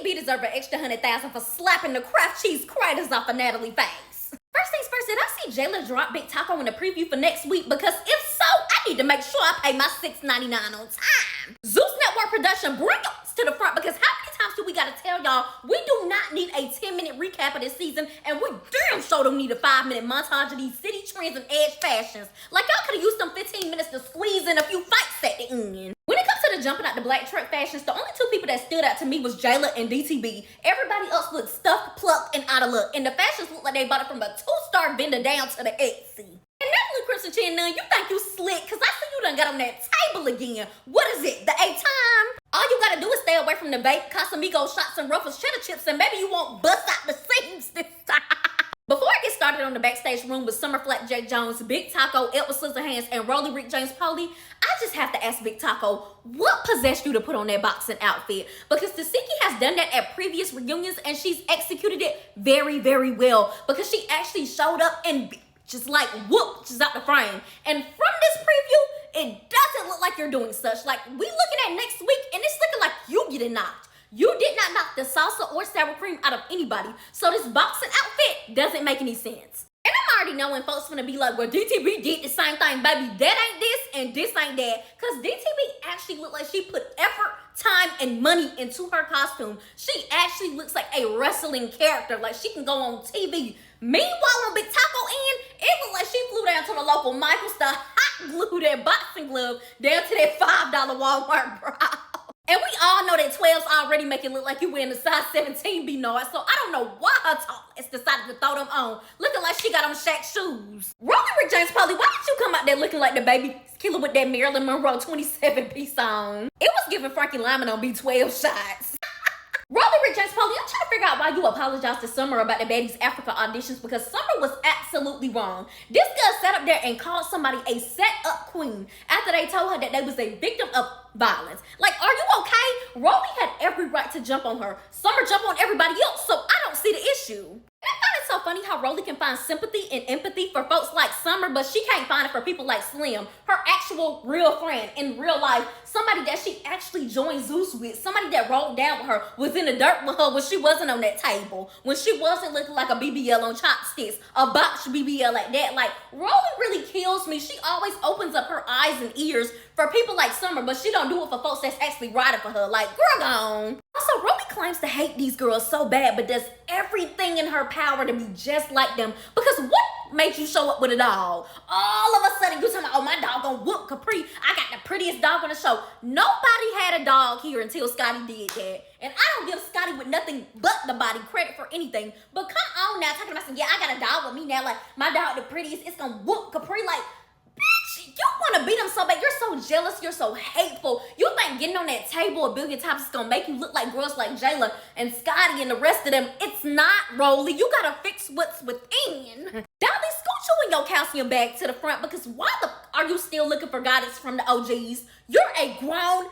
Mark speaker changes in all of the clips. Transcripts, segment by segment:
Speaker 1: DTB deserve an extra 100,000 for slapping the Kraft cheese craters off of Natalie's face. First things first, did I see Jayla drop Big Taco in the preview for next week? Because if so, I need to make sure I pay my $6.99 on time. Zeus Network Production, bring us to the front, because how many times do we gotta tell y'all we do not need a 10-minute recap of this season, and we damn sure don't need a 5-minute montage of these city trends and edge fashions. Like, y'all could've used them 15 minutes to squeeze in a few fights at the end. When it comes to the jumping out the black truck fashions, the only two people that stood out to me was Jayla and DTB. Everybody else looked stuffed, plucked, and out of luck, and the fashions looked like they bought it from a 2-star vendor down to the Etsy. And Natalie Crimson Chin, Nun, you think you slick, cause I see you done got on that table again. What is it, the 8th time? All you gotta do is stay away from the bake, Casamigos, shots, and Ruffles cheddar chips, and maybe you won't bust out the seams this time. Before I get started on the backstage room with Summer Flapjack Jones, Big Taco, Edward Scissorhands, and Rolly Rick James Polly, I just have to ask Big Taco, what possessed you to put on that boxing outfit? Because Tasiki has done that at previous reunions, and she's executed it very, very well. Because she actually showed up and just like whoop, just out the frame. And from this preview, it doesn't look like you're doing such. Like, we looking at next week, and it's looking like you getting knocked. You did not knock the salsa or sour cream out of anybody. So this boxing outfit doesn't make any sense. And I'm already knowing folks gonna be like, well, DTB did the same thing, baby. That ain't this and this ain't that. Cause DTB actually looked like she put effort, time, and money into her costume. She actually looks like a wrestling character. Like, she can go on TV. Meanwhile, on Big Taco end, it looked like she flew down to the local Michael's to hot glue that boxing glove down to that $5 Walmart bra. And we all know that 12s already make it look like you wearing a size 17 B-Noir, so I don't know why her tallest decided to throw them on, looking like she got on Shaq's shoes. Rolly Rick James Polly, why did you come out there looking like the baby killer with that Marilyn Monroe 27-piece on? It was giving Frankie Lyman on B12 shots. Rolly Rick James Polly, I'm trying to figure out why you apologized to Summer about the Baddies Africa auditions, because Summer was absolutely wrong. This girl sat up there and called somebody a set-up queen after they told her that they was a victim of violence. Like, are you okay? Rolly had every right to jump on her. Summer jumped on everybody else, so I don't see the issue. And I find it so funny how Rolly can find sympathy and empathy for folks like Summer, but she can't find it for people like Slim, her actual real friend in real life, somebody that she actually joined Zeus with, somebody that rolled down with her, was in the dirt with her when she wasn't on that table, when she wasn't looking like a BBL on chopsticks, a botched BBL like that. Like, Rolly really kills me. She always opens up her eyes and ears for people like Summer, but she don't do it for folks that's actually riding for her. Like, girl gone. Also, Rolly claims to hate these girls so bad, but does everything in her power to be just like them. Because what made you show up with a dog? All of a sudden, you talking about, oh, my dog gonna whoop Capri. I got the prettiest dog on the show. Nobody had a dog here until Scotty did that. And I don't give Scotty with nothing but the body credit for anything. But come on now, talking about some, yeah, I got a dog with me now. Like, my dog the prettiest, it's gonna whoop Capri. Like, bitch, you want to beat them so bad. You're so jealous. You're so hateful. You think getting on that table a billion times is going to make you look like girls like Jayla and Scotty and the rest of them. It's not, Rolly. You got to fix what's within. Dolly, scoot you and your calcium bag to the front, because why the are you still looking for guidance from the OGs? You're a grown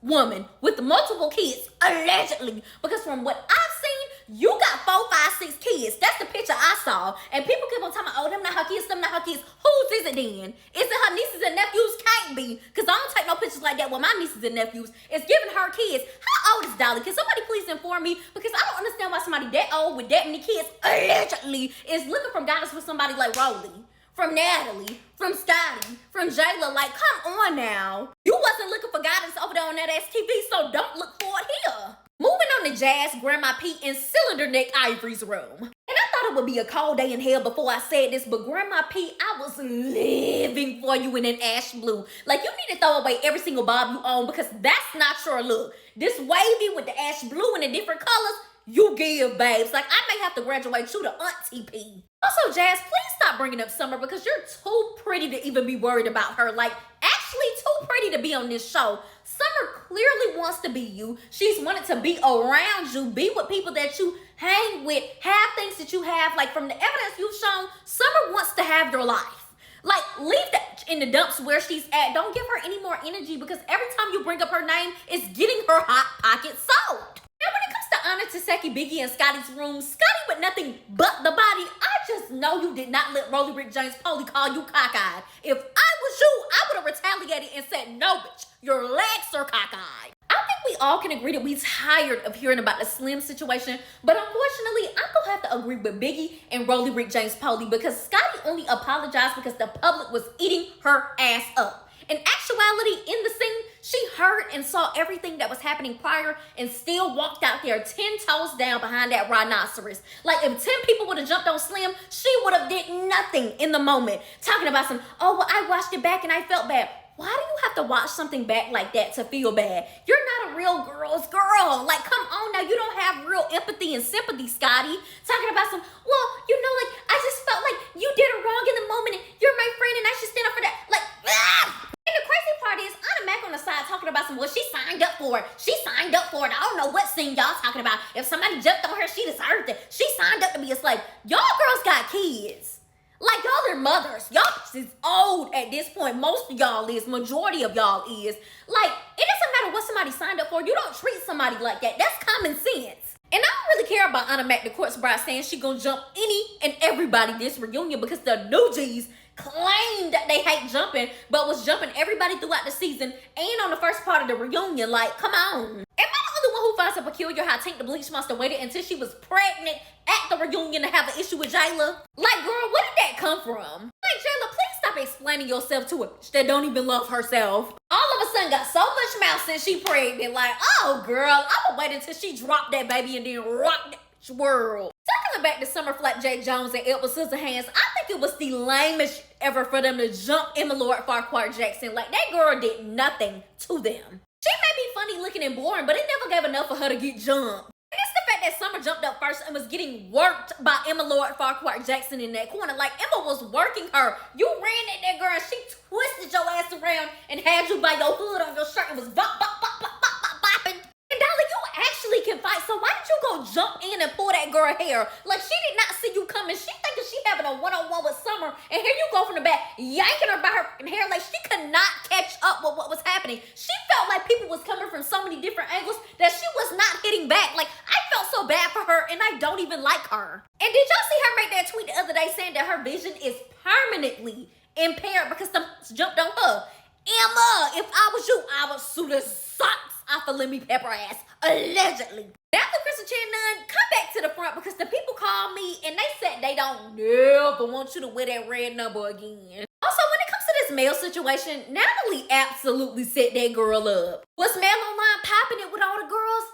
Speaker 1: woman with multiple kids, allegedly. Because from what I've seen, you got 4, 5, 6 kids. That's the picture I saw. And people keep on talking about, oh, them not her kids, them not her kids. Whose is it then? Is it her nieces and nephews? Can't be. Because I don't take no pictures like that with my nieces and nephews. It's giving her kids. How old is Dolly? Can somebody please inform me? Because I don't understand why somebody that old with that many kids, allegedly, is looking for guidance with somebody like Rolly. From Natalie, from Scotty, from Jayla. Like, come on now. You wasn't looking for guidance over there on that STV, so don't look for it here. Moving on to Jazz, Grandma P, and Cylinder Neck Ivory's room. And I thought it would be a cold day in hell before I said this, but Grandma P, I was living for you in an ash blue. Like, you need to throw away every single bob you own, because that's not your look. This wavy with the ash blue and the different colors, you give, babes. Like, I may have to graduate you to Auntie P. Also, Jazz, please stop bringing up Summer, because you're too pretty to even be worried about her. Like, actually too pretty to be on this show. Summer clearly wants to be you. She's wanted to be around you, be with people that you hang with, have things that you have. Like, from the evidence you've shown, Summer wants to have your life. Like, leave that in the dumps where she's at. Don't give her any more energy, because every time you bring up her name, it's getting her hot pocket soaked. Now, when it comes to Anna, Taseki, Biggie, and Scotty's room, Scotty with nothing but the body, I just know you did not let Rolly Rick James Polly call you cockeyed. If I was you, I would have retaliated and said, no, bitch, your legs are cockeyed. I think we all can agree that we tired of hearing about the Slim situation, but unfortunately, I'm gonna have to agree with Biggie and Rolly Rick James Polly because Scotty only apologized because the public was eating her ass up. In actuality, in the scene, she heard and saw everything that was happening prior and still walked out there 10 toes down behind that rhinoceros. Like, if 10 people would have jumped on Slim, she would have did nothing in the moment. Talking about some, oh, well, I watched it back and I felt bad. Why do you have to watch something back like that to feel bad? You're not a real girl's girl. Like, come on now. You don't have real empathy and sympathy, Scotty. Talking about some, well, you know, like, I just felt like you did it wrong in the moment and you're my friend and I should stand up for that. Like, ah! And the crazy part is, Anna Mac on the side talking about some, well, she signed up for it. She signed up for it. I don't know what scene y'all talking about. If somebody jumped on her, she deserved it. She signed up to be a slave. Y'all girls got kids. Like, y'all are mothers. Y'all is old at this point. Most of y'all is. Majority of y'all is. Like, it doesn't matter what somebody signed up for. You don't treat somebody like that. That's common sense. And I don't really care about Anna Mac, the court's bride, saying she gonna jump any and everybody this reunion because the new G's claimed that they hate jumping, but was jumping everybody throughout the season and on the first part of the reunion. Like, come on. Am I the only one who finds it peculiar how Tink the Bleach Monster waited until she was pregnant at the reunion to have an issue with Jayla? Like, girl, where did that come from? Like, Jayla, please stop explaining yourself to a bitch that don't even love herself. All of a sudden got so much mouth since she pregnant. Like, oh, girl, I'ma wait until she dropped that baby and then rock that world. Circling back to Summer Flapjack Jones and Edward Scissorhands, I think it was the lamest ever for them to jump Emma Lord Farquhar Jackson. Like, that girl did nothing to them. She may be funny looking and boring, but it never gave enough for her to get jumped. And it's the fact that Summer jumped up first and was getting worked by Emma Lord Farquhar Jackson in that corner. Like, Emma was working her. You ran at that girl and she twisted your ass around and had you by your hood on your shirt and was bop, bop, bop, bop, bop, bop, bopping. And Dolly, you actually can fight, so why did you go jump in and pull that girl hair? Like, she did not see you coming. She thinking she having a one-on-one with Summer, and here you go from the back, yanking her by her hair. Like, she could not catch up with what was happening. She felt like people was coming from so many different angles that she was not hitting back. Like, I felt so bad for her, and I don't even like her. And did y'all see her make that tweet the other day saying that her vision is permanently impaired because some jumped on her? Emma, if I was you, I would sue the socks off of Lemmy Pepper ass, allegedly. Now that Crystal Chan come back to the front because the people called me and they said they don't never want you to wear that red number again. Also, when it comes to this mail situation, Natalie absolutely set that girl up. Was Mel online popping it with all the girls?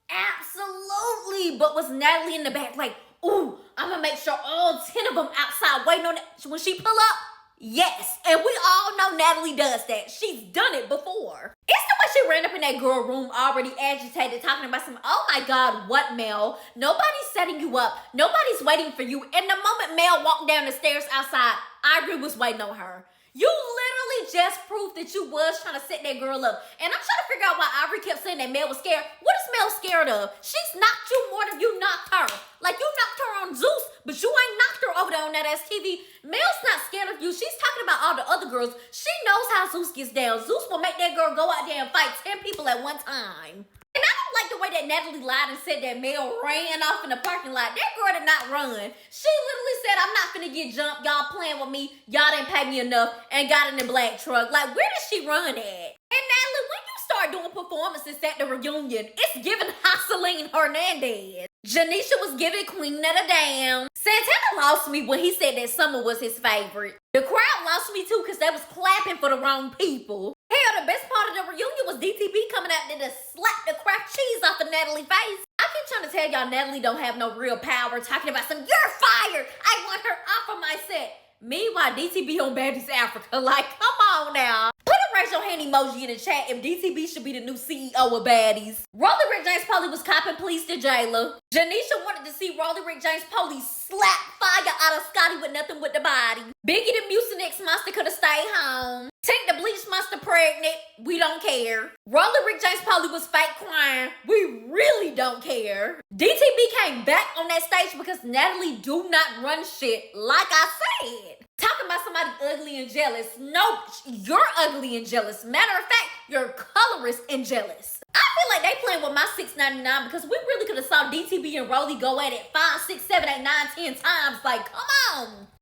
Speaker 1: Absolutely. But was Natalie in the back like, ooh, I'm gonna make sure all 10 of them outside waiting on that when she pull up? Yes, and we all know Natalie does that. She's done it before. It's the way she ran up in that girl room already agitated, talking about some, oh my God, what, Mel? Nobody's setting you up. Nobody's waiting for you. And the moment Mel walked down the stairs outside, Ivory was waiting on her. You literally just proved that you was trying to set that girl up. And I'm trying to figure out why Ivory kept saying that Mel was scared. What is Mel scared of? She's knocked you more than you knocked her. Like, you knocked her on Zeus, but you ain't knocked her over there on that ass TV. Mel's not scared of you. She's talking about all the other girls. She knows how Zeus gets down. Zeus will make that girl go out there and fight 10 people at one time. And I don't like the way that Natalie lied and said that Mel ran off in the parking lot. That girl did not run. She literally said, I'm not finna get jumped. Y'all playing with me. Y'all didn't pay me enough and got in the black truck. Like, where did she run at? And Natalie, when you start doing performances at the reunion, it's giving Joseline Hernandez. Janisha was giving Queen of the Damn. Santana lost me when he said that Summer was his favorite. The crowd lost me too because they was clapping for the wrong people. Hell, the best part of the reunion was DTB coming out there to slap the Kraft cheese off of Natalie's face. I keep trying to tell y'all Natalie don't have no real power, talking about some, you're fired. I want her off of my set. Meanwhile, DTB on Baddies Africa. Like, come on now. Put a raise your hand emoji in the chat if DTB should be the new CEO of Baddies. Rolly Rick James Polly was copping pleas to Jayla. Janisha wanted to see Rolly Rick James Polly slap fire out of Scotty with nothing with the body. Biggie the Mucinex Monster could have stayed home. Take the Bleach Monster pregnant. We don't care. Rolly Rick James Polly was fake crying. We really don't care. DTB came back on that stage because Natalie do not run shit, like I said. Talking about somebody ugly and jealous. No, you're ugly and jealous. Matter of fact, you're colorist and jealous. I feel like they playing with my $6.99 because we really could have saw DTB and Rolly go at it 5, 6, 7, 8, 9, 10 times. Like, come on.